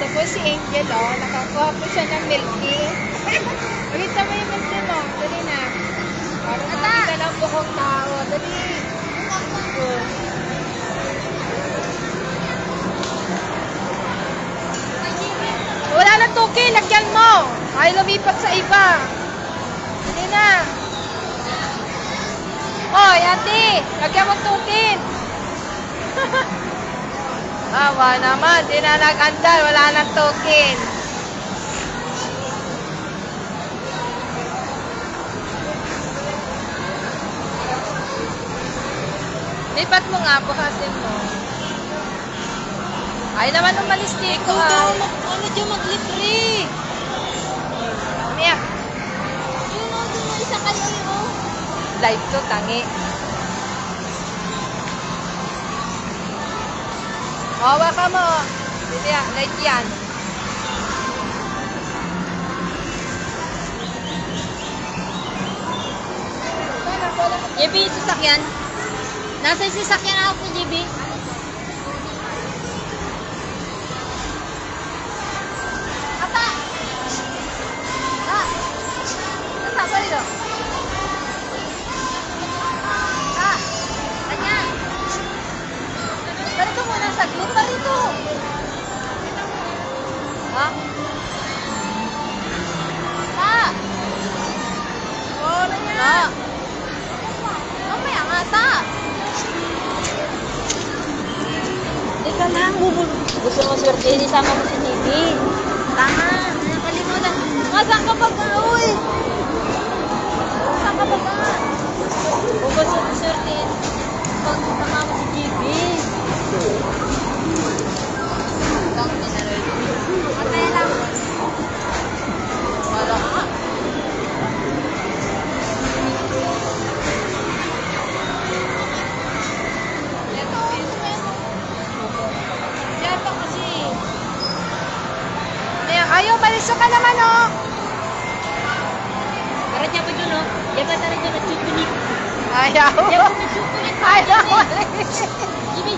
Ito po si Angel, oh. Nakakuha po siya ng milk tea. Pakita mo yung milk tea mo. Dali na. Para makita ng buhong tao. Dali. Oh. Wala nang tuki. Lagyan mo. Ay, lumipat sa iba. Dali na. Hoy, ate. Lagyan mo tukin. Awa naman, di na nag-andal, wala nang token. Lipat mo nga, buhatin mo. Ay naman umalis dito, ha. Ano dyan maglibre? Umiyak. Yun o, dun yung isa kayo yun. Live to, tangi. Hawa ka mo. Hindi, light yan. JB, sasakyan. Nasa yung sasakyan ako ni JB. Ata! Ah! Nasa ba dito? Ah! Kanya! Parito muna saglit. Parito! Ha? Ta! Oo na yan. Ta! Mamaya nga, ta! Teka lang, gusto mo swerte, isama mo si JB. Tama, nakalimutan. Saan ka ba ka, uy? Saan ka ba ka? Kung gusto mo swerte, pagsama mo si JB. Matay lang. Wala ka. Yato kasi. Ayaw, maliso ka naman, oh. Tara dyan pa dyan, oh. Yan ba tara dyan na chocolate? Ayaw. Yan ba na chocolate? Ayaw. JB,